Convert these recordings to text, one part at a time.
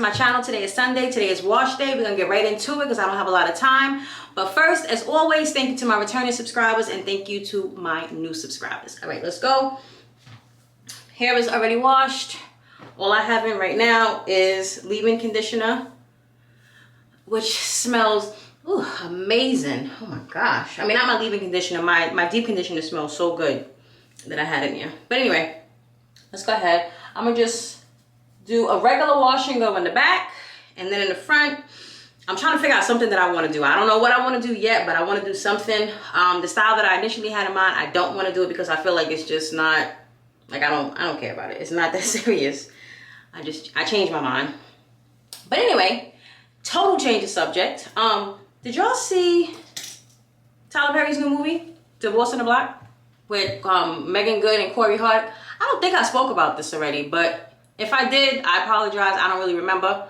to my channel. Today is Sunday. Today is wash day. We're gonna get right into it because I don't have a lot of time. But first, as always, thank you to my returning subscribers and thank you to my new subscribers. All right, let's go. Hair is already washed. All I have in right now is leave-in conditioner, which smells amazing. Oh my gosh. I mean, not my leave-in conditioner. My deep conditioner smells so good that I had in here. But anyway, let's go ahead. I'm gonna just do a regular wash and go in the back, and then in the front, I'm trying to figure out something that I want to do. I don't know what I want to do yet, but I want to do something. The style that I initially had in mind, I don't want to do it because I feel like it's just not, like I don't care about it. It's not that serious. I changed my mind. But anyway, total change of subject. Did y'all see Tyler Perry's new movie, Divorce on the Block, with Megan Good and Corey Hart? I don't think I spoke about this already, but if I did, I apologize. I don't really remember.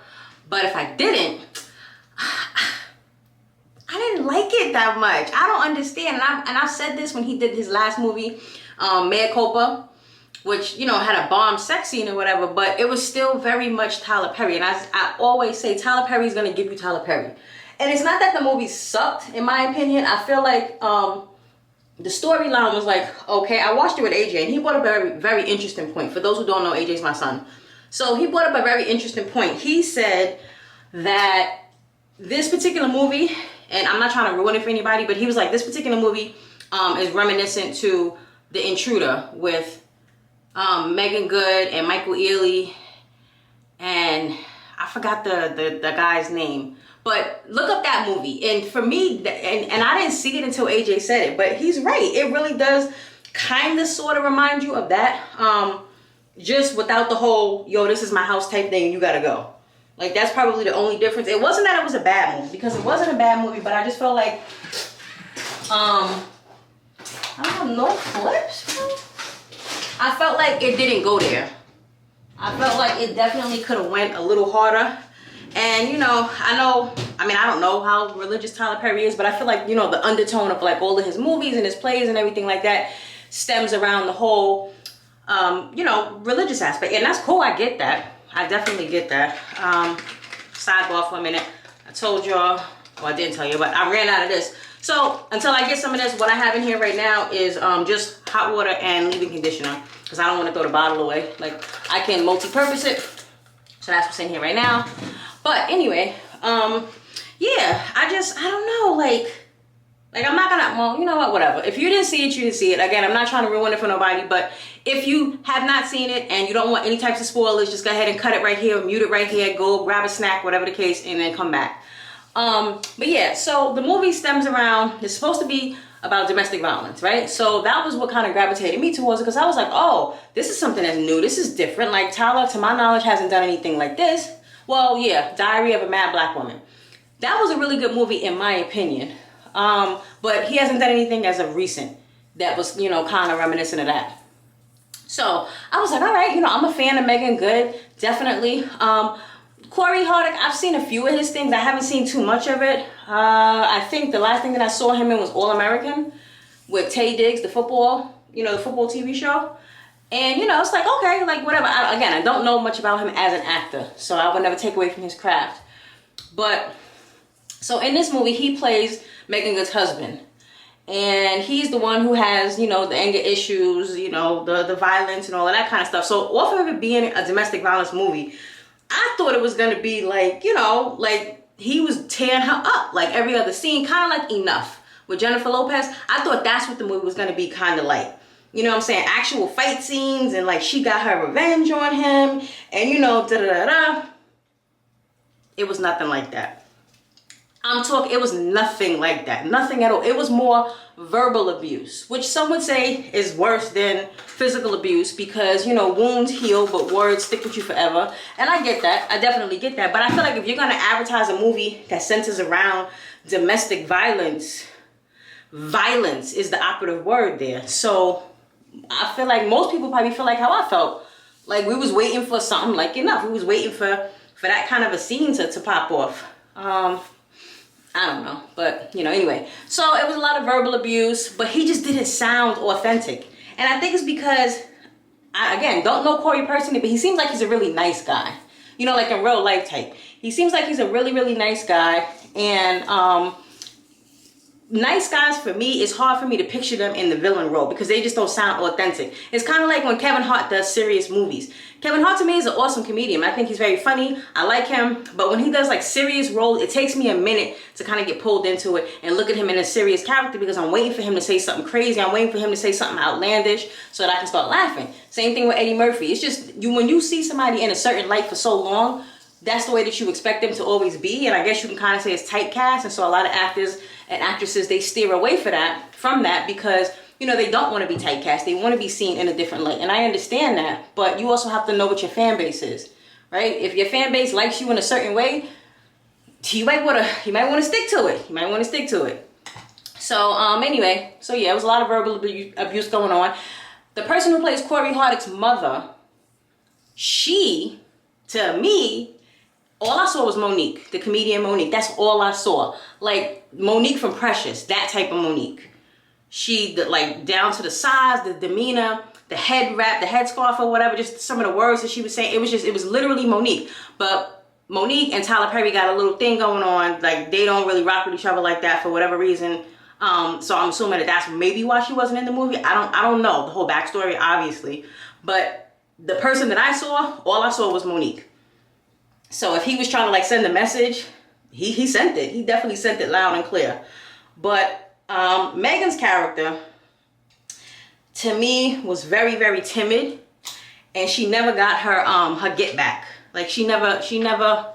But if I didn't, I didn't like it that much. I don't understand. And I've said this when he did his last movie, Mea Culpa, which, you know, had a bomb sex scene or whatever, but it was still very much Tyler Perry. And I always say Tyler Perry's gonna give you Tyler Perry. And it's not that the movie sucked, in my opinion. I feel like the storyline was like, okay. I watched it with AJ and he brought up a very, very interesting point. For those who don't know, AJ's my son. So he brought up a very interesting point. He said that this particular movie, and I'm not trying to ruin it for anybody, but he was like, this particular movie is reminiscent to The Intruder with Megan Good and Michael Ealy, and I forgot the guy's name. But look up that movie. And for me, and I didn't see it until AJ said it, but he's right. It really does kind of sort of remind you of that. Just without the whole, yo, this is my house type thing, you gotta go. Like, that's probably the only difference. It wasn't that it was a bad movie, because it wasn't a bad movie, but I just felt like, I don't know, no flips? I felt like it didn't go there. I felt like it definitely could have went a little harder. And, you know, I don't know how religious Tyler Perry is, but I feel like, you know, the undertone of like all of his movies and his plays and everything like that stems around the whole, you know, religious aspect. And that's cool. I get that. I definitely get that. Sidebar for a minute. I told y'all, well, I didn't tell you, but I ran out of this. So until I get some of this, what I have in here right now is just hot water and leave-in conditioner, because I don't want to throw the bottle away. Like, I can multi-purpose it. So that's what's in here right now. But anyway, yeah, I don't know, like I'm not gonna, well, you know what, whatever. If you didn't see it, you didn't see it. Again, I'm not trying to ruin it for nobody, but if you have not seen it and you don't want any types of spoilers, just go ahead and cut it right here, mute it right here, go grab a snack, whatever the case, and then come back. But yeah, so the movie stems around, it's supposed to be about domestic violence, right? So that was what kind of gravitated me towards it, because I was like, oh, this is something that's new, this is different. Like, Tyler, to my knowledge, hasn't done anything like this. Well, yeah, Diary of a Mad Black Woman. That was a really good movie in my opinion. But he hasn't done anything as of recent that was, you know, kind of reminiscent of that. So I was like, all right, you know, I'm a fan of Megan Good, definitely. Corey Hart, I've seen a few of his things. I haven't seen too much of it. I think the last thing that I saw him in was All American with Tay Diggs, the football, you know, the football TV show. And, you know, it's like, okay, like, whatever. Again, I don't know much about him as an actor, so I would never take away from his craft. But, so in this movie, he plays Megan Good's husband. And he's the one who has, you know, the anger issues, you know, the violence and all of that kind of stuff. So, off of it being a domestic violence movie, I thought it was going to be like, you know, like he was tearing her up, like every other scene, kind of like Enough with Jennifer Lopez. I thought that's what the movie was going to be kind of like. You know what I'm saying? Actual fight scenes, and like she got her revenge on him, and you know, da-da-da-da. It was nothing like that. I'm talking, it was nothing like that. Nothing at all. It was more verbal abuse, which some would say is worse than physical abuse, because, you know, wounds heal, but words stick with you forever. And I get that. I definitely get that. But I feel like if you're going to advertise a movie that centers around domestic violence, violence is the operative word there. So I feel like most people probably feel like how I felt. Like we was waiting for something like Enough. We was waiting for that kind of a scene to pop off. I don't know, but you know, anyway. So it was a lot of verbal abuse, but he just didn't sound authentic. And I think it's because, I, again, don't know Corey personally, but he seems like he's a really nice guy. you know, like in real life type. He seems like he's a really, really nice guy. And nice guys, for me, it's hard for me to picture them in the villain role because they just don't sound authentic. It's kind of like when Kevin Hart does serious movies. Kevin Hart to me is an awesome comedian. I think he's very funny. I like him. But when he does like serious roles, it takes me a minute to kind of get pulled into it and look at him in a serious character because I'm waiting for him to say something crazy. I'm waiting for him to say something outlandish so that I can start laughing. Same thing with Eddie Murphy. It's just when you see somebody in a certain light for so long, that's the way that you expect them to always be. And I guess you can kind of say it's typecast. And so a lot of actors and actresses, they steer away from that because, you know, they don't want to be typecast. They want to be seen in a different light. And I understand that. But you also have to know what your fan base is, right? If your fan base likes you in a certain way, you might want to stick to it. You might want to stick to it. So anyway, so yeah, it was a lot of verbal abuse going on. The person who plays Corey Hardick's mother, she, to me, all I saw was Monique, the comedian Monique. That's all I saw. Like Monique from Precious, that type of Monique. She, like, down to the size, the demeanor, the head wrap, the headscarf or whatever, just some of the words that she was saying. It was literally Monique. But Monique and Tyler Perry got a little thing going on. Like, they don't really rock with each other like that for whatever reason. So I'm assuming that that's maybe why she wasn't in the movie. I don't know the whole backstory, obviously. But the person that I saw, all I saw was Monique. So if he was trying to like send a message, he sent it. He definitely sent it loud and clear. But Megan's character, to me, was very, very timid, and she never got her get back. Like she never.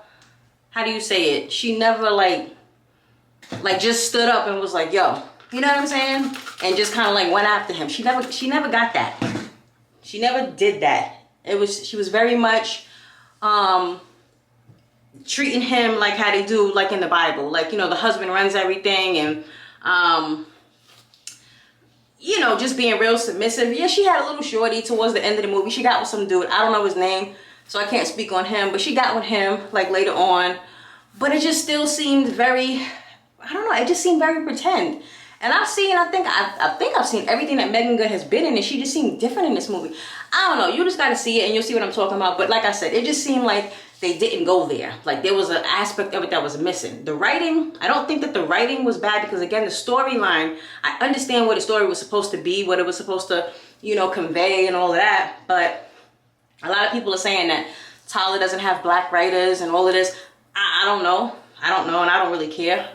How do you say it? She never like just stood up and was like, yo, you know what I'm saying? And just kind of like went after him. She never got that. She never did that. She was very much treating him like how they do like in the Bible. Like, you know, the husband runs everything and you know, just being real submissive. Yeah, she had a little shorty towards the end of the movie. She got with some dude. I don't know his name, so I can't speak on him. But she got with him like later on. But it just still seemed very, I don't know, it just seemed very pretend. And I think I've seen everything that Megan Good has been in, and she just seemed different in this movie. I don't know, you just gotta see it and you'll see what I'm talking about. But like I said, it just seemed like they didn't go there. Like there was an aspect of it that was missing. The writing, I don't think that the writing was bad because again, the storyline, I understand what the story was supposed to be, what it was supposed to, you know, convey and all of that. But a lot of people are saying that Tyler doesn't have black writers and all of this. I don't know. I don't know, and I don't really care.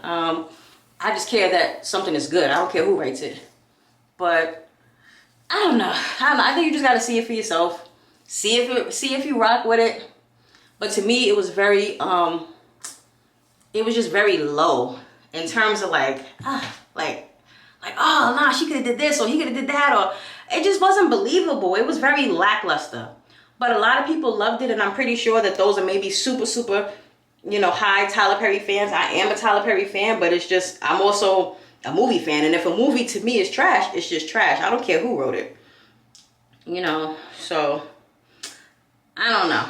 I just care that something is good. I don't care who writes it. But I don't know. I think you just got to see it for yourself. See if you rock with it. But to me, it was very, it was just very low in terms of like, oh, nah, she could have did this or he could have did that, or it just wasn't believable. It was very lackluster. But a lot of people loved it, and I'm pretty sure that those are maybe super, super, you know, high Tyler Perry fans. I am a Tyler Perry fan, but it's just, I'm also a movie fan. And if a movie to me is trash, it's just trash. I don't care who wrote it. You know, so I don't know.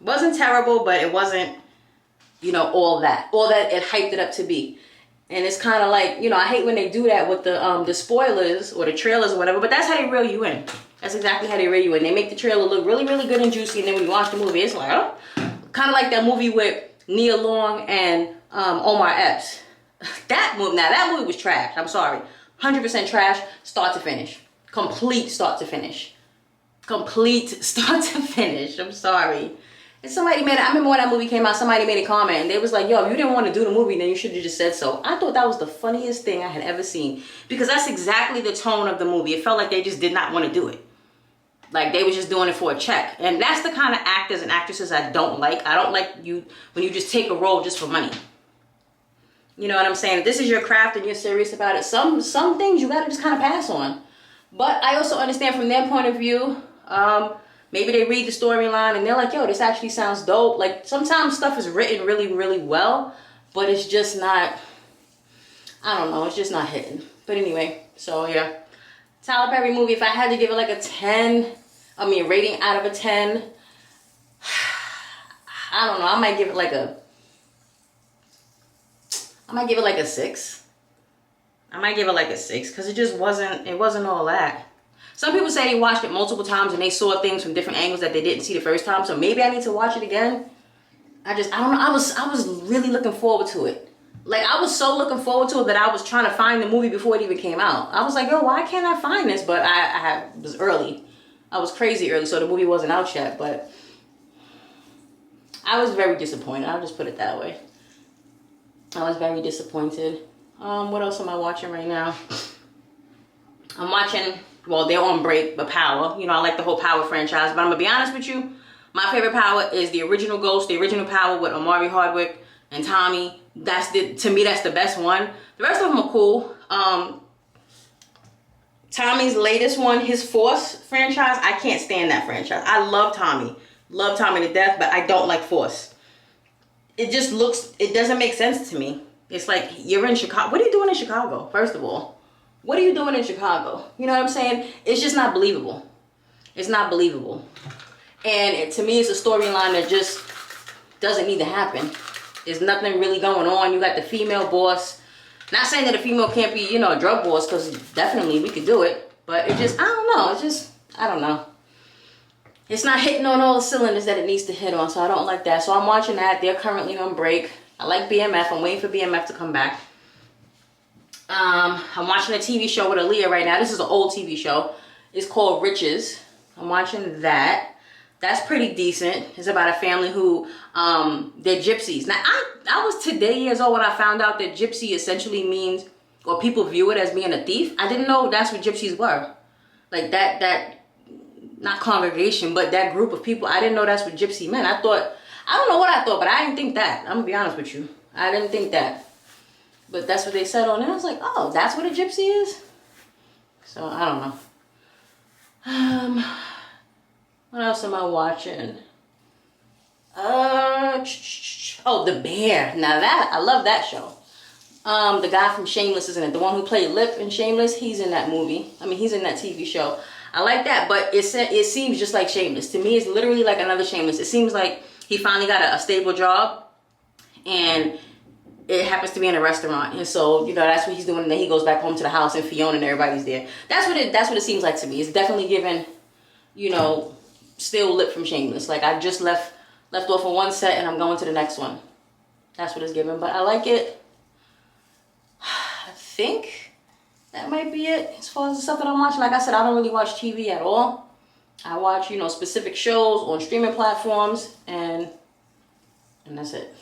It wasn't terrible, but it wasn't, you know, all that it hyped it up to be. And it's kind of like, you know, I hate when they do that with the spoilers or the trailers or whatever, but that's how they reel you in. That's exactly how they reel you in. They make the trailer look really, really good and juicy, and then when you watch the movie, it's like, oh, kind of like that movie with Nia Long and Omar Epps. That movie was trash. I'm sorry. 100% trash, start to finish. Complete start to finish. Complete start to finish. I'm sorry. And somebody I remember when that movie came out, somebody made a comment and they was like, yo, if you didn't want to do the movie, then you should have just said so. I thought that was the funniest thing I had ever seen, because that's exactly the tone of the movie. It felt like they just did not want to do it. Like they was just doing it for a check. And that's the kind of actors and actresses I don't like. I don't like you when you just take a role just for money. You know what I'm saying? If this is your craft and you're serious about it, some things you gotta just kind of pass on. But I also understand from their point of view, maybe they read the storyline and they're like, yo, this actually sounds dope. Like sometimes stuff is written really, really well, but it's just not, I don't know, it's just not hitting. But anyway, so yeah. Tyler Perry movie, if I had to give it like a rating out of a 10, I don't know, I might give it like a 6. I might give it like a 6 because it wasn't all that. Some people say they watched it multiple times and they saw things from different angles that they didn't see the first time. So maybe I need to watch it again. I don't know. I was really looking forward to it. Like, I was so looking forward to it that I was trying to find the movie before it even came out. I was like, yo, why can't I find this? But I was early. I was crazy early, so the movie wasn't out yet. But I was very disappointed. I'll just put it that way. I was very disappointed. What else am I watching right now? I'm watching, well, they're on break, but Power. You know, I like the whole Power franchise. But I'm going to be honest with you. My favorite Power is the original Ghost, the original Power with Omari Hardwick and Tommy. To me, that's the best one. The rest of them are cool. Tommy's latest one, his Force franchise, I can't stand that franchise. I love Tommy. Love Tommy to death, but I don't like Force. It doesn't make sense to me. It's like, you're in Chicago. What are you doing in Chicago, first of all? What are you doing in Chicago? You know what I'm saying? It's just not believable. It's not believable. And to me, it's a storyline that just doesn't need to happen. There's nothing really going on. You got the female boss. Not saying that a female can't be, you know, a drug boss, because definitely we could do it. But it just, I don't know. It's just, I don't know. It's not hitting on all the cylinders that it needs to hit on, so I don't like that. So I'm watching that. They're currently on break. I like BMF. I'm waiting for BMF to come back. I'm watching a TV show with Aaliyah right now. This is an old TV show. It's called Riches. I'm watching that. That's pretty decent. It's about a family who, they're gypsies. Now, I was today years old when I found out that gypsy essentially means, or people view it as being a thief. I didn't know that's what gypsies were. Like that, not congregation, but that group of people. I didn't know that's what gypsy meant. I don't know what I thought, but I didn't think that. I'm gonna be honest with you. I didn't think that. But that's what they said on it. I was like, oh, that's what a gypsy is? So, I don't know. What else am I watching? Oh, The Bear. Now that, I love that show. The guy from Shameless is in it. The one who played Lip in Shameless, he's in that movie. I mean, he's in that TV show. I like that, but it seems just like Shameless. To me, it's literally like another Shameless. It seems like he finally got a stable job, and it happens to be in a restaurant. And so, you know, that's what he's doing. And then he goes back home to the house, and Fiona and everybody's there. That's what it seems like to me. It's definitely giving, you know, still Lip from Shameless. Like, I just left off of one set and I'm going to the next one. That's what it's giving, but I like it. I think that might be it as far as the stuff that I'm watching. Like I said, I don't really watch TV at all. I watch, you know, specific shows on streaming platforms, and that's it.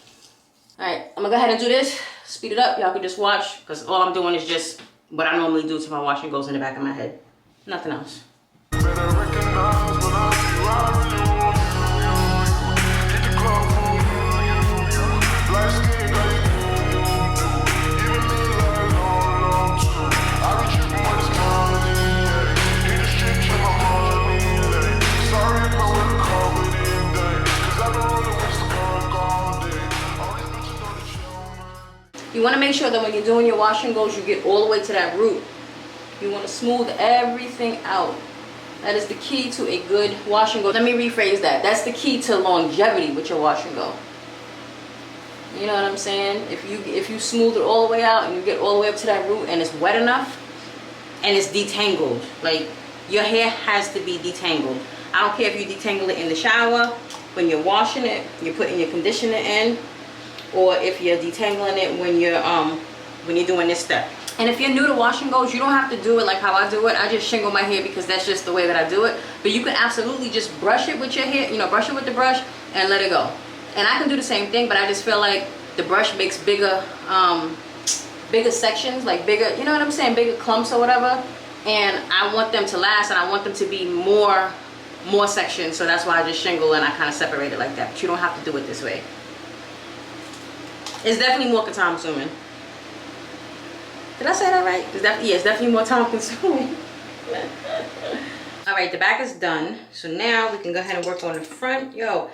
All right, I'm gonna go ahead and do this. Speed it up. Y'all can just watch, because all I'm doing is just what I normally do to my watch and goes in the back of my head. Nothing else. You want to make sure that when you're doing your wash and goes, you get all the way to that root. You want to smooth everything out. That is the key to a good wash and go. Let me rephrase that. That's the key to longevity with your wash and go. You know what I'm saying? If you smooth it all the way out and you get all the way up to that root and it's wet enough and it's detangled. Like, your hair has to be detangled. I don't care if you detangle it in the shower, when you're washing it, you're putting your conditioner in, or if you're detangling it when you're doing this step. And if you're new to wash and goes, you don't have to do it like how I do it. I just shingle my hair because that's just the way that I do it. But you can absolutely just brush it with your hair, you know, brush it with the brush and let it go. And I can do the same thing, but I just feel like the brush makes bigger sections, like bigger, you know what I'm saying, bigger clumps or whatever. And I want them to last, and I want them to be more sections. So that's why I just shingle and I kind of separate it like that. But you don't have to do it this way. It's definitely more time consuming. Did I say that right? It's definitely more time consuming. All right, the back is done. So now we can go ahead and work on the front. Yo,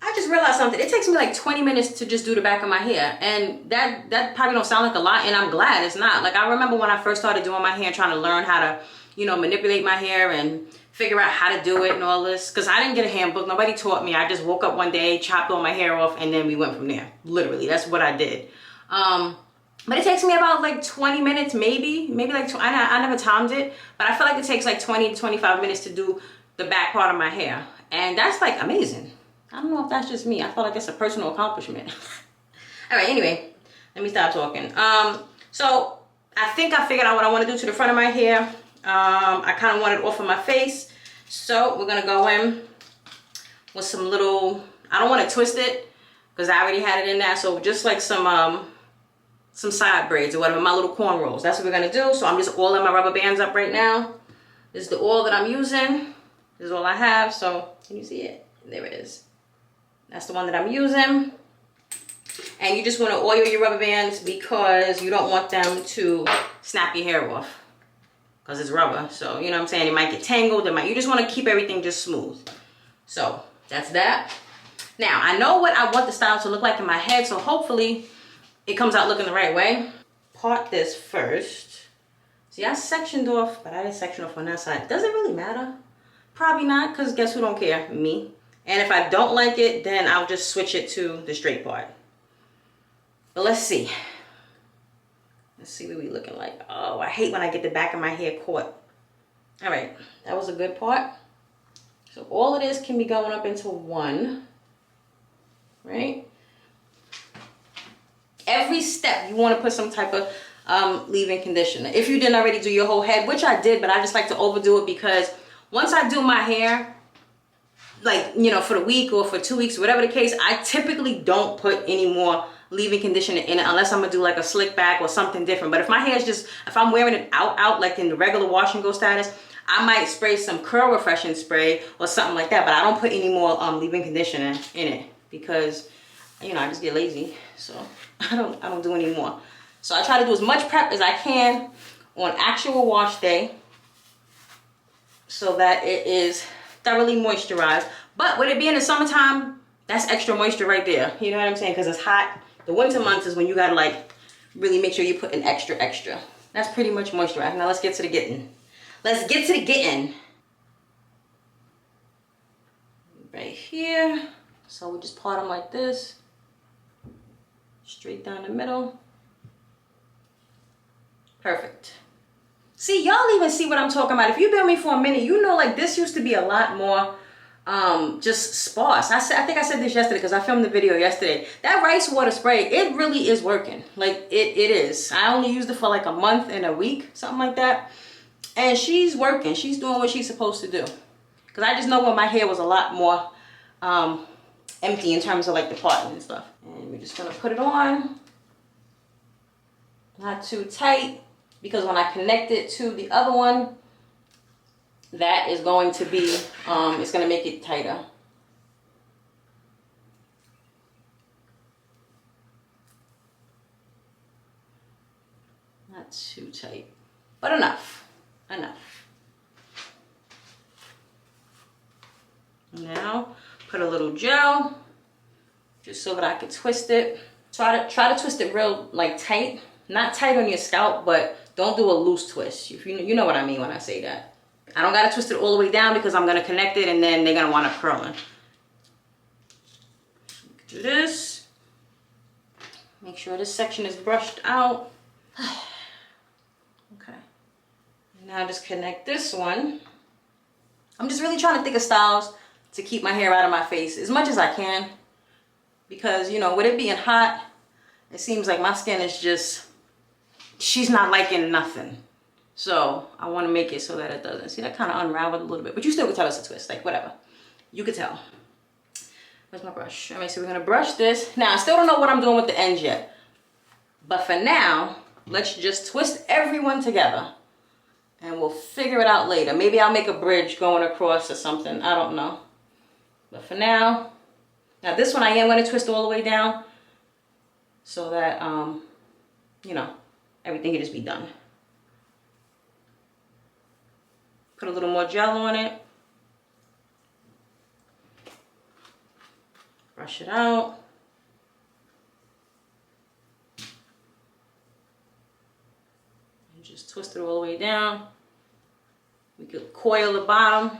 I just realized something. It takes me like 20 minutes to just do the back of my hair. And that probably don't sound like a lot, and I'm glad it's not. Like, I remember when I first started doing my hair, trying to learn how to, you know, manipulate my hair and figure out how to do it and all this. Because I didn't get a handbook. Nobody taught me. I just woke up one day, chopped all my hair off, and then we went from there. Literally, that's what I did. But it takes me about like 20 minutes, maybe like, I never timed it, but I feel like it takes like 20 to 25 minutes to do the back part of my hair. And that's like amazing. I don't know if that's just me. I feel like it's a personal accomplishment. All right, anyway, let me stop talking. So I think I figured out what I want to do to the front of my hair. I kind of want it off of my face. So we're going to go in with some little, I don't want to twist it because I already had it in there. So just like some side braids or whatever, my little cornrows. That's what we're going to do. So I'm just oiling my rubber bands up right now. This is the oil that I'm using. This is all I have. So can you see it? There it is. That's the one that I'm using. And you just want to oil your rubber bands because you don't want them to snap your hair off. Because it's rubber. So, you know what I'm saying? It might get tangled. You just want to keep everything just smooth. So, that's that. Now, I know what I want the style to look like in my head. So, hopefully, it comes out looking the right way. Part this first. See, I sectioned off, but I didn't section off on that side. Does it really matter? Probably not, because guess who don't care? Me. And if I don't like it, then I'll just switch it to the straight part. But let's see. Let's see what we looking like. Oh, I hate when I get the back of my hair caught. All right, that was a good part. So all of this can be going up into one, right? Every step you want to put some type of leave-in conditioner. If you didn't already do your whole head, which I did, but I just like to overdo it because once I do my hair, like, you know, for the week or for 2 weeks, whatever the case, I typically don't put any more leave-in conditioner in it unless I'm gonna do like a slick back or something different. But if my hair is just, if I'm wearing it out like in the regular wash and go status, I might spray some curl refreshing spray or something like that. But I don't put any more leave-in conditioner in it because, you know, I just get lazy. So I don't do any more. So I try to do as much prep as I can on actual wash day so that it is thoroughly moisturized. But with it being the summertime, that's extra moisture right there. You know what I'm saying? Because it's hot. The winter months is when you gotta like really make sure you put an extra. That's pretty much moisturized. Now let's get to the getting. Let's get to the getting. Right here. So we just part them like this. Straight down the middle. Perfect. See, y'all even see what I'm talking about. If you've been with me for a minute, you know like this used to be a lot more just sparse. I think I said this yesterday because I filmed the video yesterday. That rice water spray, it really is working. Like it is. I only used it for like a month and a week, something like that. And she's working. She's doing what she's supposed to do. Because I just know when my hair was a lot more empty in terms of like the parting and stuff. And we're just gonna put it on. Not too tight because when I connect it to the other one, that is going to be, it's going to make it tighter. Not too tight, but enough. Now, put a little gel, just so that I can twist it. Try to twist it real like tight, not tight on your scalp, but don't do a loose twist. If you know what I mean when I say that. I don't gotta twist it all the way down because I'm gonna connect it and then they're gonna want to curl it. Do this. Make sure this section is brushed out. Okay. Now just connect this one. I'm just really trying to think of styles to keep my hair out of my face as much as I can. Because, you know, with it being hot, it seems like my skin is just, she's not liking nothing. So I want to make it so that it doesn't. See, that kind of unraveled a little bit, but you still can tell it's a twist, like whatever. You could tell. Where's my brush? All right, so we're gonna brush this. Now I still don't know what I'm doing with the ends yet, but for now, let's just twist everyone together, and we'll figure it out later. Maybe I'll make a bridge going across or something. I don't know. But for now this one I am gonna twist all the way down, so that you know, everything can just be done. Put a little more gel on it. Brush it out. And just twist it all the way down. We could coil the bottom.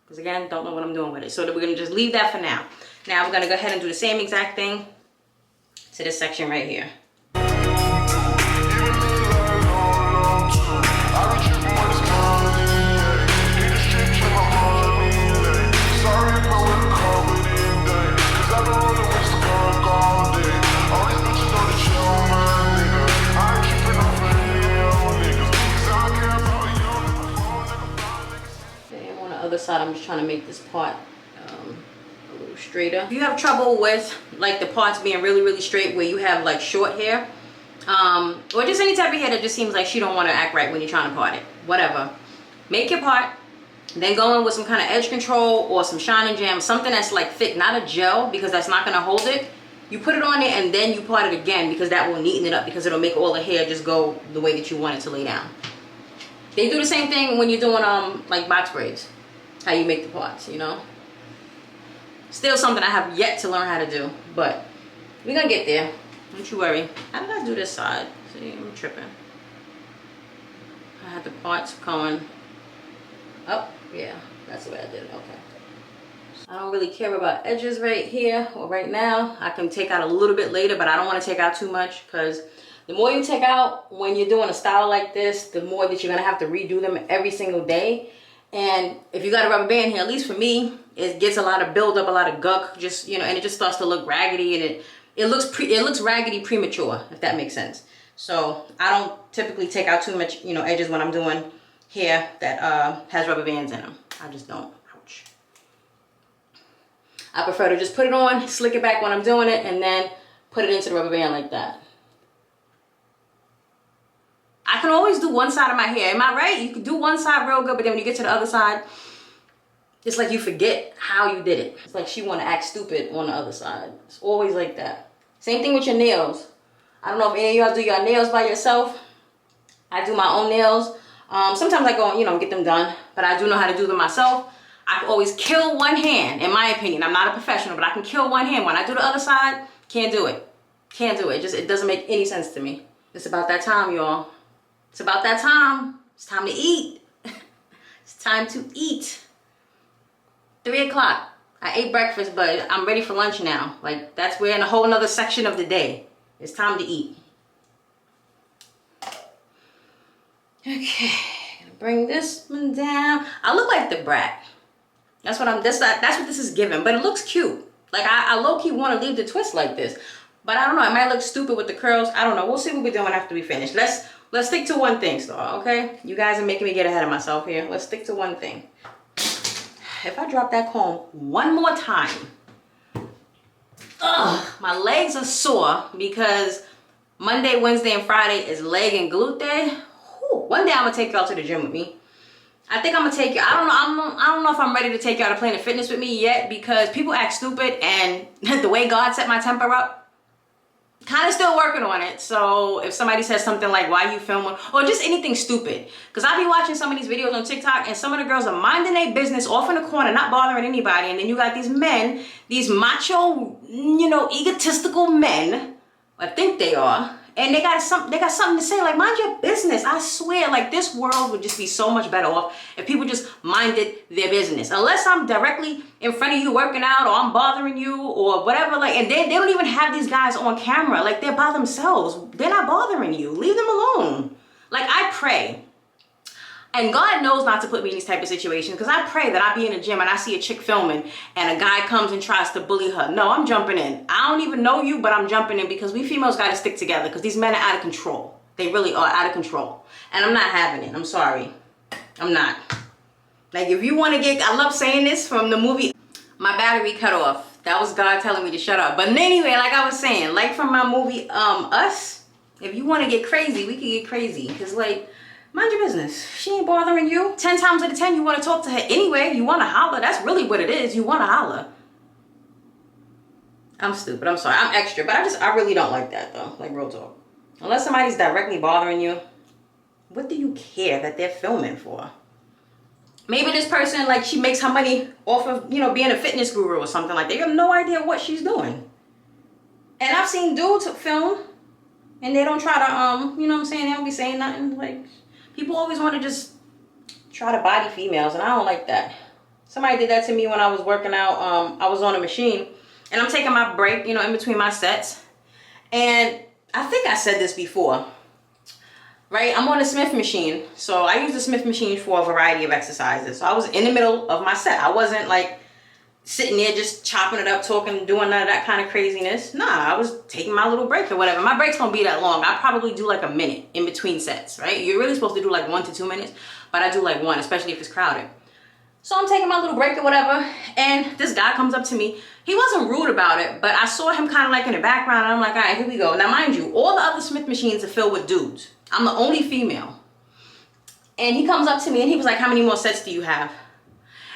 Because again, don't know what I'm doing with it. So we're going to just leave that for now. Now we're going to go ahead and do the same exact thing to this section right here. Sorry if I wouldn't call side, I'm just trying to make this part a little straighter. If you have trouble with like the parts being really, really straight where you have like short hair, or just any type of hair that just seems like she don't want to act right when you're trying to part it, whatever, make your part, then go in with some kind of edge control or some shine and jam, something that's like thick, not a gel, because that's not going to hold it. You put it on there and then you part it again, because that will neaten it up, because it'll make all the hair just go the way that you want it to lay down. They do the same thing when you're doing like box braids, how you make the parts, you know. Still something I have yet to learn how to do, but we're gonna get there. Don't you worry. How did I do this side? See, I'm tripping. I had the parts going up. Yeah, that's the way I did it. Okay. I don't really care about edges right here or right now. I can take out a little bit later, but I don't want to take out too much, because the more you take out when you're doing a style like this, the more that you're gonna have to redo them every single day. And if you got a rubber band here, at least for me, it gets a lot of buildup, a lot of gunk, just, you know, and it just starts to look raggedy, and it looks raggedy premature, if that makes sense. So I don't typically take out too much, you know, edges when I'm doing hair that has rubber bands in them. I just don't. Ouch. I prefer to just put it on, slick it back when I'm doing it, and then put it into the rubber band like that. I can always do one side of my hair. Am I right? You can do one side real good, but then when you get to the other side, it's like you forget how you did it. It's like she want to act stupid on the other side. It's always like that. Same thing with your nails. I don't know if any of y'all do your nails by yourself. I do my own nails. Sometimes I go, you know, get them done, but I do know how to do them myself. I can always kill one hand, in my opinion. I'm not a professional, but I can kill one hand. When I do the other side, can't do it. Can't do it. It doesn't make any sense to me. It's about that time, y'all. It's about that time. It's time to eat. It's time to eat. 3 o'clock. I ate breakfast, but I'm ready for lunch now. Like, we're in a whole nother section of the day. It's time to eat. Okay, gonna bring this one down. I look like the brat. That's what this is giving, but it looks cute. Like, I low-key want to leave the twist like this, but I don't know. It might look stupid with the curls. I don't know. We'll see what we're doing after we finish. Let's stick to one thing, Star, okay? You guys are making me get ahead of myself here. Let's stick to one thing. If I drop that comb one more time, my legs are sore because Monday, Wednesday, and Friday is leg and glute day. Whew. One day I'm gonna take y'all to the gym with me. I think I'm gonna take you. I don't know if I'm ready to take y'all to Planet Fitness with me yet, because people act stupid, and the way God set my temper up, kind of still working on it. So if somebody says something like, why you filming, or just anything stupid, because I be watching some of these videos on TikTok, and some of the girls are minding their business off in the corner, not bothering anybody, and then you got these men, these macho, you know, egotistical men, I think they are, and they got something to say, like, mind your business. I swear, like, this world would just be so much better off if people just minded their business. Unless I'm directly in front of you working out, or I'm bothering you, or whatever, like, and they don't even have these guys on camera. Like, they're by themselves. They're not bothering you. Leave them alone. Like, I pray. And God knows not to put me in these type of situations, because I pray that I be in a gym and I see a chick filming and a guy comes and tries to bully her. No, I'm jumping in. I don't even know you, but I'm jumping in, because we females got to stick together, because these men are out of control. They really are out of control. And I'm not having it. I'm sorry. I'm not. Like, if you want to get, I love saying this from the movie, my battery cut off. That was God telling me to shut up. But anyway, like I was saying, like from my movie, Us, if you want to get crazy, we can get crazy. Because, like, mind your business. She ain't bothering you. 10 times out of 10, you want to talk to her anyway. You want to holler. That's really what it is. You want to holler. I'm stupid. I'm sorry. I'm extra. But I really don't like that, though. Like, real talk. Unless somebody's directly bothering you, what do you care that they're filming for? Maybe this person, like, she makes her money off of, you know, being a fitness guru or something like that. You have no idea what she's doing. And I've seen dudes film, and they don't try to, you know what I'm saying? They don't be saying nothing. Like, people always want to just try to body females, and I don't like that. Somebody did that to me when I was working out. I was on a machine, and I'm taking my break, you know, in between my sets. And I think I said this before, right? I'm on a Smith machine. So I use the Smith machine for a variety of exercises. So I was in the middle of my set. I wasn't like sitting there just chopping it up, talking, doing none of that kind of craziness. Nah, I was taking my little break or whatever. My breaks won't be that long. I probably do like a minute in between sets, right? You're really supposed to do like 1 to 2 minutes, but I do like 1, especially if it's crowded. So I'm taking my little break or whatever, and this guy comes up to me. He wasn't rude about it, but I saw him kind of like in the background, and I'm like, all right, here we go. Now, mind you, all the other Smith machines are filled with dudes. I'm the only female. And he comes up to me, and he was like, how many more sets do you have?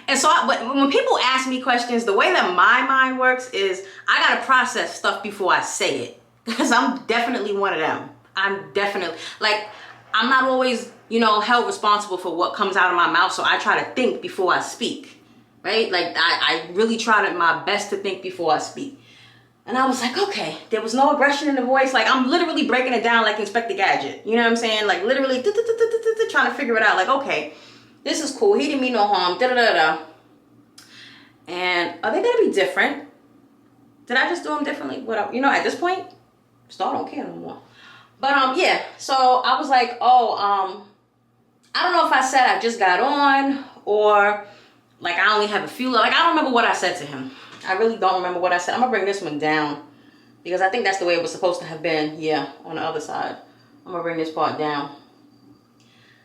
And so when people ask me questions, the way that my mind works is I got to process stuff before I say it. Because I'm definitely one of them. I'm definitely, like, I'm not always, you know, held responsible for what comes out of my mouth. So I try to think before I speak, right? Like, I really try my best to think before I speak. And I was like, okay, there was no aggression in the voice. Like, I'm literally breaking it down like Inspector Gadget. You know what I'm saying? Like, literally trying to figure it out. Like, okay, this is cool. He didn't mean no harm. And are they going to be different? Did I just do them differently? What, you know, at this point, still don't care no more. But, yeah. So I was like, oh, I don't know if I said I just got on or, like, I only have a few. Like, I don't remember what I said to him. I really don't remember what I said. I'm going to bring this one down because I think that's the way it was supposed to have been. Yeah, on the other side. I'm going to bring this part down.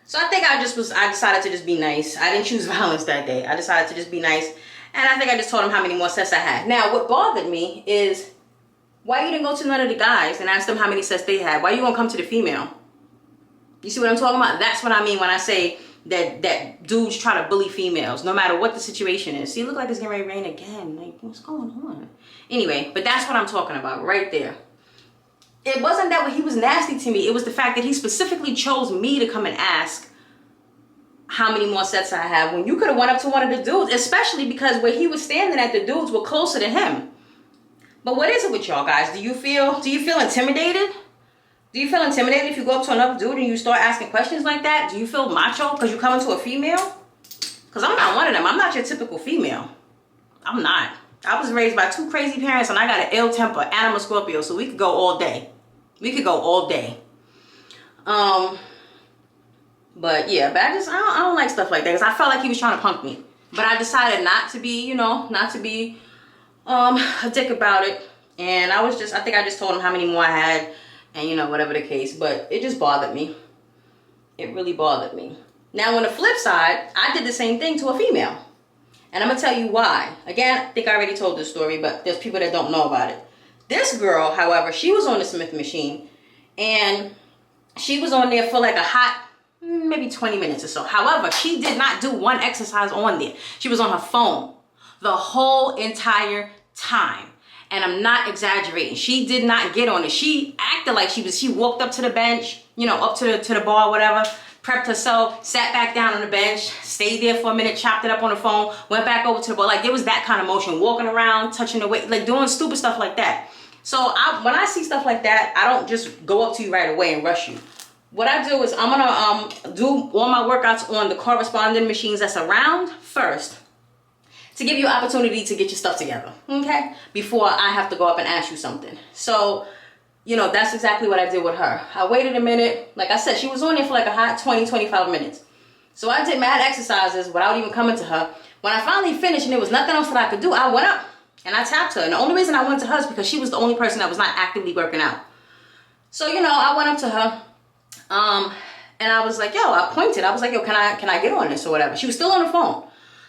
So I think I decided to just be nice. I didn't choose violence that day. I decided to just be nice. And I think I just told him how many more sets I had. Now, what bothered me is why you didn't go to none of the guys and ask them how many sets they had. Why you won't come to the female? You see what I'm talking about? That's what I mean when I say that dudes try to bully females, no matter what the situation is. See, it look like it's getting ready to rain again. Like, what's going on? Anyway, but that's what I'm talking about right there. It wasn't that he was nasty to me. It was the fact that he specifically chose me to come and ask how many more sets I have when you could have went up to one of the dudes, especially because where he was standing at, the dudes were closer to him. But what is it with y'all guys? Do you feel intimidated? Do you feel intimidated if you go up to another dude and you start asking questions like that? Do you feel macho because you come into a female? Because I'm not one of them. I'm not your typical female. I'm not. I was raised by two crazy parents and I got an ill temper and I'm a Scorpio, so we could go all day. We could go all day. But yeah, but I don't like stuff like that because I felt like he was trying to punk me. But I decided not to be, not to be a dick about it. And I think I just told him how many more I had and, whatever the case. But it just bothered me. It really bothered me. Now, on the flip side, I did the same thing to a female. And I'm going to tell you why. Again, I think I already told this story, but there's people that don't know about it. This girl, however, she was on the Smith machine. And she was on there for like a hot, maybe 20 minutes or so. However, she did not do one exercise on there. She was on her phone the whole entire time. And I'm not exaggerating. She did not get on it. She acted like she walked up to the bench, up to the bar, whatever, prepped herself, sat back down on the bench, stayed there for a minute, chopped it up on the phone, went back over to the bar. Like, there was that kind of motion, walking around, touching the weight, like doing stupid stuff like that. So when I see stuff like that, I don't just go up to you right away and rush you. What I do is I'm gonna do all my workouts on the corresponding machines that's around first to give you an opportunity to get your stuff together, okay? Before I have to go up and ask you something. So, that's exactly what I did with her. I waited a minute. Like I said, she was on there for like a hot 20, 25 minutes. So I did mad exercises without even coming to her. When I finally finished and there was nothing else that I could do, I went up and I tapped her. And the only reason I went to her is because she was the only person that was not actively working out. So, I went up to her. And I was like, I pointed. I was like, can I get on this or whatever? She was still on the phone.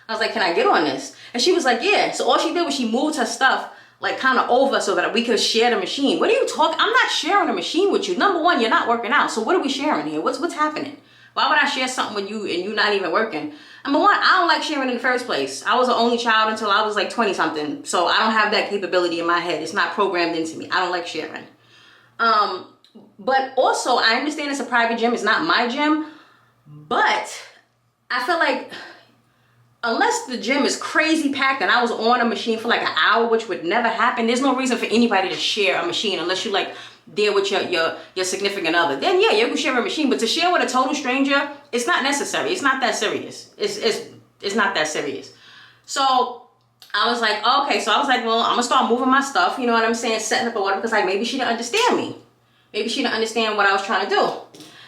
I was like, can I get on this? And she was like, yeah. So all she did was she moved her stuff like kind of over so that we could share the machine. What are you talking? I'm not sharing a machine with you. Number one, you're not working out. So what are we sharing here? What's happening? Why would I share something with you and you not even working? Number one, I don't like sharing in the first place. I was an only child until I was like 20 something. So I don't have that capability in my head. It's not programmed into me. I don't like sharing. But also I understand it's a private gym. It's not my gym. But I feel like unless the gym is crazy packed and I was on a machine for like an hour, which would never happen, there's no reason for anybody to share a machine unless you like there with your significant other. Then yeah, you can share a machine, but to share with a total stranger, it's not necessary. It's not that serious. It's not that serious. So I was like, okay. So I was like, well, I'm gonna start moving my stuff. You know what I'm saying? Setting up a water because like maybe she didn't understand me. Maybe she didn't understand what I was trying to do.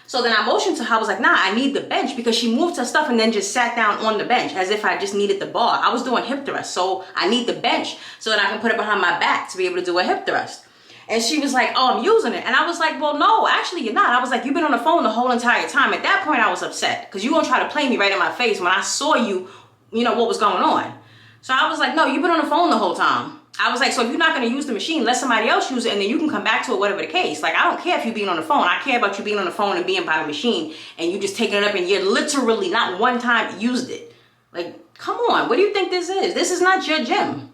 So then I motioned to her. I was like, nah, I need the bench, because she moved her stuff and then just sat down on the bench as if I just needed the bar. I was doing hip thrust, so I need the bench so that I can put it behind my back to be able to do a hip thrust. And she was like, oh, I'm using it. And I was like, well, no, actually you're not. I was like, you've been on the phone the whole entire time. At that point I was upset because you gonna try to play me right in my face when I saw you what was going on. So I was like, no, you've been on the phone the whole time. I was like, so if you're not going to use the machine, let somebody else use it, and then you can come back to it, whatever the case. Like, I don't care if you're being on the phone. I care about you being on the phone and being by the machine, and you just taking it up, and you're literally not one time used it. Like, come on, what do you think this is? This is not your gym.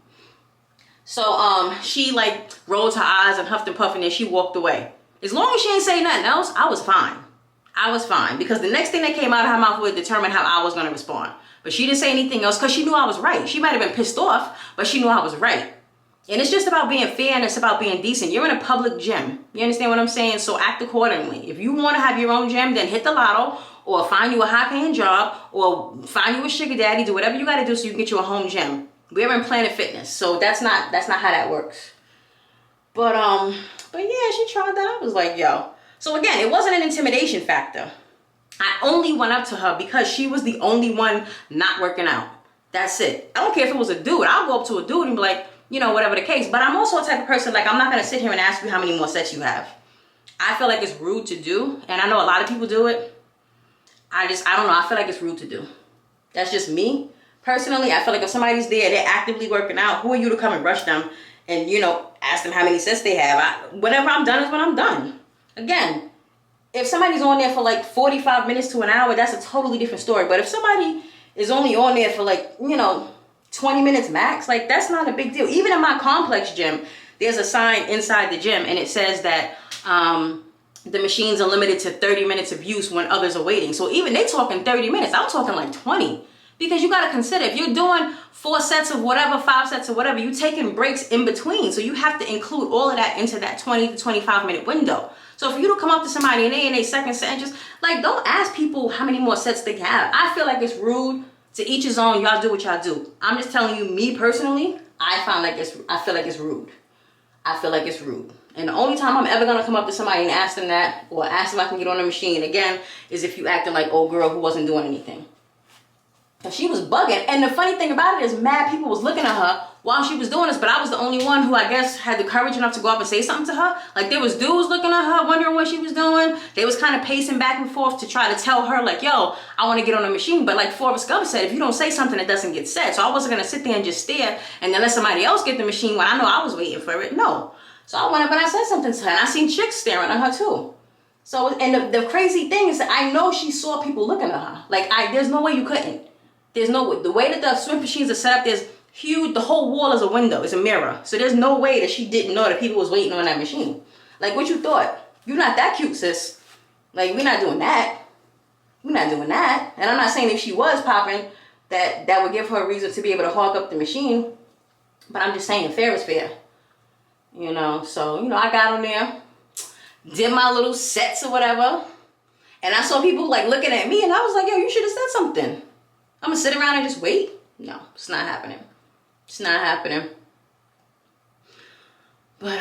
So she like rolled her eyes and huffed and puffed, and then she walked away. As long as she ain't say nothing else, I was fine. I was fine, because the next thing that came out of her mouth would determine how I was going to respond. But she didn't say anything else because she knew I was right. She might have been pissed off, but she knew I was right. And it's just about being fair, and it's about being decent. You're in a public gym. You understand what I'm saying? So act accordingly. If you want to have your own gym, then hit the lotto, or find you a high-paying job, or find you a sugar daddy. Do whatever you got to do so you can get you a home gym. We're in Planet Fitness, so that's not how that works. But yeah, she tried that. I was like, yo. So again, it wasn't an intimidation factor. I only went up to her because she was the only one not working out. That's it. I don't care if it was a dude. I'll go up to a dude and be like, whatever the case. But I'm also a type of person, like, I'm not going to sit here and ask you how many more sets you have. I feel like it's rude to do. And I know a lot of people do it. I don't know. I feel like it's rude to do. That's just me. Personally, I feel like if somebody's there, they're actively working out, who are you to come and rush them and, ask them how many sets they have? Whenever I'm done is when I'm done. Again, if somebody's on there for like 45 minutes to an hour, that's a totally different story. But if somebody is only on there for like, 20 minutes max, like, that's not a big deal. Even in my complex gym, there's a sign inside the gym, and it says that the machines are limited to 30 minutes of use when others are waiting. So even they talking 30 minutes, I'm talking like 20. Because you got to consider, if you're doing 4 sets of whatever, 5 sets of whatever, you're taking breaks in between. So you have to include all of that into that 20 to 25 minute window. So for you to come up to somebody and they in their second set and just, like, don't ask people how many more sets they have. I feel like it's rude. To each his own. Y'all do what y'all do. I'm just telling you, me personally, I feel like it's rude. I feel like it's rude. And the only time I'm ever going to come up to somebody and ask them that, or ask them if I can get on the machine again, is if you acting like old girl who wasn't doing anything. And she was bugging. And the funny thing about it is, mad people was looking at her while she was doing this, but I was the only one who, I guess, had the courage enough to go up and say something to her. Like, there was dudes looking at her, wondering what she was doing. They was kind of pacing back and forth to try to tell her, like, yo, I want to get on the machine. But like Forrest Gump said, if you don't say something, it doesn't get said. So I wasn't going to sit there and just stare and then let somebody else get the machine when I know I was waiting for it. No. So I went up and I said something to her, and I seen chicks staring at her too. So, and the crazy thing is that I know she saw people looking at her. Like, there's no way you couldn't. There's no way. The way that the swim machines are set up, there's huge, the whole wall is a window, it's a mirror. So there's no way that she didn't know that people was waiting on that machine. Like, what you thought? You're not that cute, sis. Like, we're not doing that. We're not doing that. And I'm not saying if she was popping, that would give her a reason to be able to hog up the machine. But I'm just saying fair is fair. So, I got on there, did my little sets or whatever. And I saw people like looking at me, and I was like, yo, you should have said something. I'm gonna sit around and just wait? No, it's not happening. It's not happening. But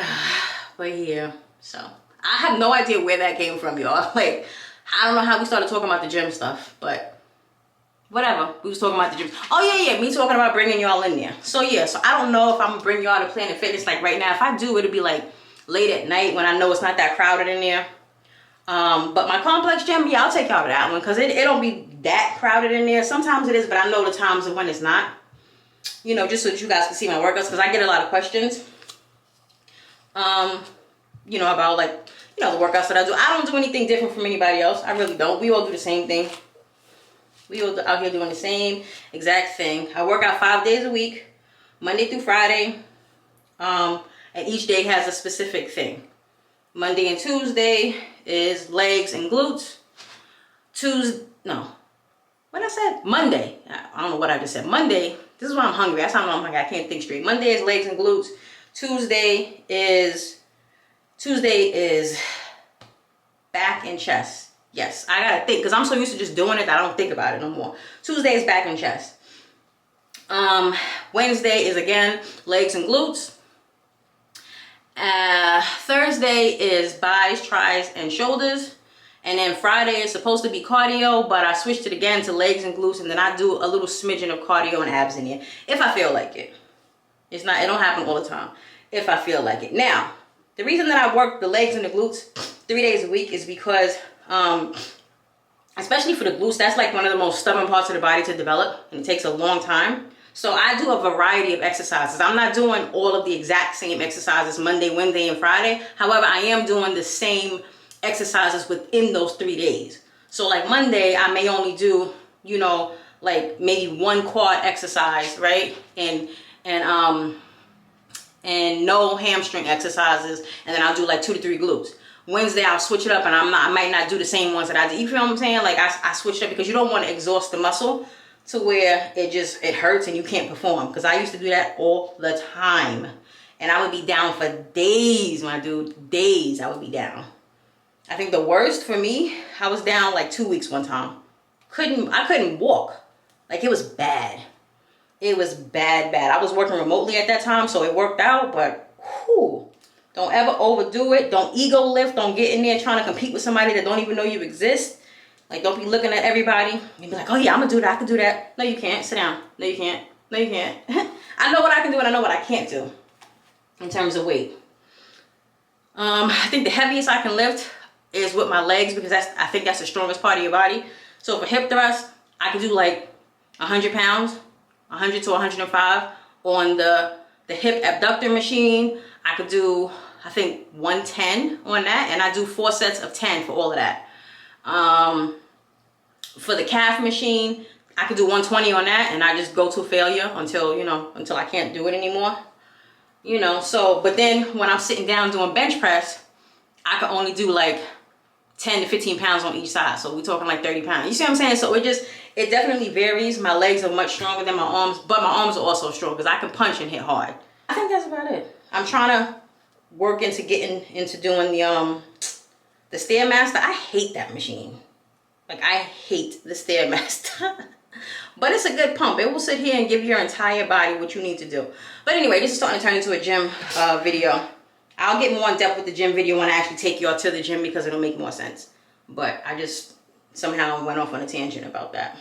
yeah, so I have no idea where that came from, y'all. Like, I don't know how we started talking about the gym stuff, but whatever. We was talking about the gym. Oh yeah, me talking about bringing y'all in there. So yeah, so I don't know if I'm gonna bring y'all to Planet Fitness like right now. If I do, it'll be like late at night when I know it's not that crowded in there. But my complex gym, yeah, I'll take y'all to that one because it don't be that crowded in there. Sometimes it is, but I know the times of when it's not. Just so that you guys can see my workouts, because I get a lot of questions. About like, the workouts that I do. I don't do anything different from anybody else. I really don't. We all do the same thing. We all out here doing the same exact thing. I work out 5 days a week, Monday through Friday. And each day has a specific thing. Monday and Tuesday is legs and glutes. What I said? Monday. I don't know what I just said. Monday, this is why I'm hungry. That's how I know I'm hungry. I can't think straight. Monday is legs and glutes. Tuesday is back and chest. Yes, I gotta think because I'm so used to just doing it that I don't think about it no more. Tuesday is back and chest. Wednesday is again legs and glutes. Thursday is buys, tries, and shoulders. And then Friday is supposed to be cardio, but I switched it again to legs and glutes, and then I do a little smidgen of cardio and abs in here if I feel like it. It don't happen all the time. If I feel like it. Now, the reason that I work the legs and the glutes 3 days a week is because I especially for the glutes. That's like one of the most stubborn parts of the body to develop, and it takes a long time. So I do a variety of exercises. I'm not doing all of the exact same exercises Monday, Wednesday, and Friday. However, I am doing the same exercises within those 3 days. So like Monday, I may only do, you know, like maybe one quad exercise, right? And no hamstring exercises, and then I'll do like 2 to 3 glutes. Wednesday I'll switch it up, and I might not do the same ones that I did. You feel what I'm saying? Like I switched up because you don't want to exhaust the muscle to where it hurts and you can't perform. Because I used to do that all the time, and I would be down for days, my dude. Days I would be down. I think the worst for me, I was down like 2 weeks one time. I couldn't walk. Like it was bad. It was bad. I was working remotely at that time, so it worked out, but whew. Don't ever overdo it. Don't ego lift. Don't get in there trying to compete with somebody that don't even know you exist. Like, don't be looking at everybody and be like, oh yeah, I'm gonna do that, I can do that. No, you can't. Sit down. No, you can't. No, you can't. I know what I can do and I know what I can't do in terms of weight. I think the heaviest I can lift is with my legs, because I think that's the strongest part of your body. So for hip thrust, I can do like 100 pounds, 100 to 105 on the hip abductor machine. I could do, I think, 110 on that, and I do 4 sets of 10 for all of that. For the calf machine, I could do 120 on that, and I just go to failure until I can't do it anymore. You know, so, but then when I'm sitting down doing bench press, I can only do like 10 to 15 pounds on each side. So we're talking like 30 pounds. You see what I'm saying? So it definitely varies. My legs are much stronger than my arms, but my arms are also strong because I can punch and hit hard. I think that's about it. I'm trying to work into getting into doing the Stairmaster. I hate that machine. Like, I hate the Stairmaster. But it's a good pump. It will sit here and give your entire body what you need to do. But anyway, this is starting to turn into a gym video. I'll get more in depth with the gym video when I actually take y'all to the gym, because it'll make more sense. But I just somehow went off on a tangent about that.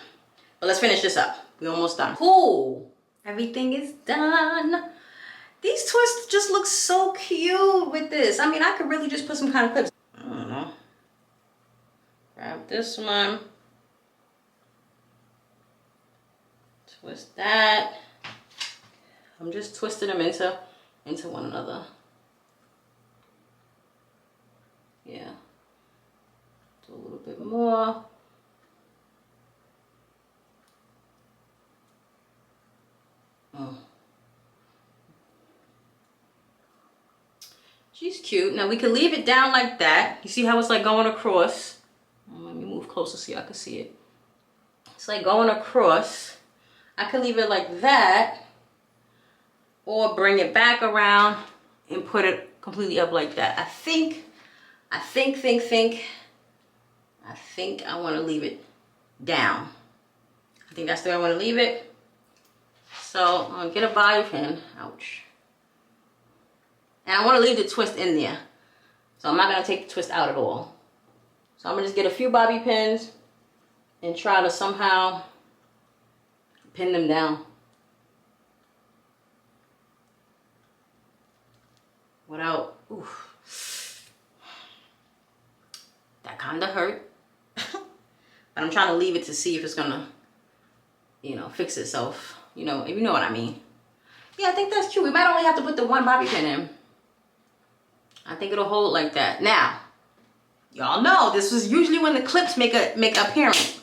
But let's finish this up. We're almost done. Cool. Everything is done. These twists just look so cute with this. I mean, I could really just put some kind of clips. I don't know. Grab this one. Twist that. I'm just twisting them into one another. Yeah. Do a little bit more. Oh. She's cute. Now we can leave it down like that. You see how it's like going across? Let me move closer so y'all can see it. It's like going across. I could leave it like that, or bring it back around and put it completely up like that. I think I want to leave it down. I think that's the way I want to leave it. So I'm gonna get a bobby pin. Ouch. And I want to leave the twist in there. So I'm not gonna take the twist out at all. So I'm gonna just get a few bobby pins and try to somehow pin them down without, oof. That kind of hurt. But I'm trying to leave it to see if it's gonna, fix itself. If you know what I mean. Yeah, I think that's true. We might only have to put the one bobby pin in. I think it'll hold like that. Now, y'all know this was usually when the clips make an appearance.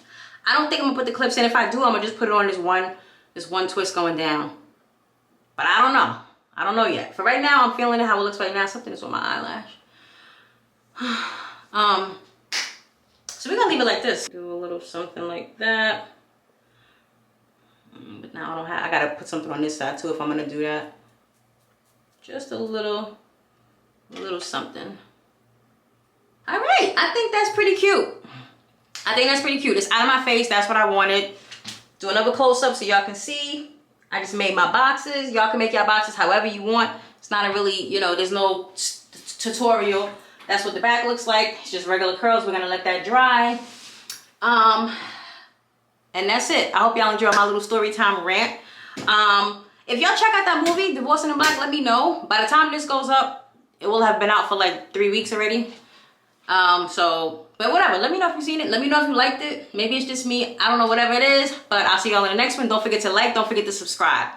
I don't think I'm gonna put the clips in. If I do, I'm gonna just put it on this one twist going down. But I don't know. I don't know yet. For right now, I'm feeling it how it looks right now. Something is on my eyelash. So we're gonna leave it like this. Do a little something like that. But now I gotta put something on this side too if I'm gonna do that. Just a little something. All right, I think that's pretty cute. It's out of my face. That's what I wanted. Do another close-up so y'all can see. I just made my boxes. Y'all can make your boxes however you want. It's not a really, there's no tutorial. That's what the back looks like. It's just regular curls. We're gonna let that dry. And that's it. I hope y'all enjoy my little story time rant. If y'all check out that movie, Divorcing in Black, let me know. By the time this goes up, it will have been out for like 3 weeks already. But whatever. Let me know if you've seen it. Let me know if you liked it. Maybe it's just me. I don't know, whatever it is. But I'll see y'all in the next one. Don't forget to like. Don't forget to subscribe.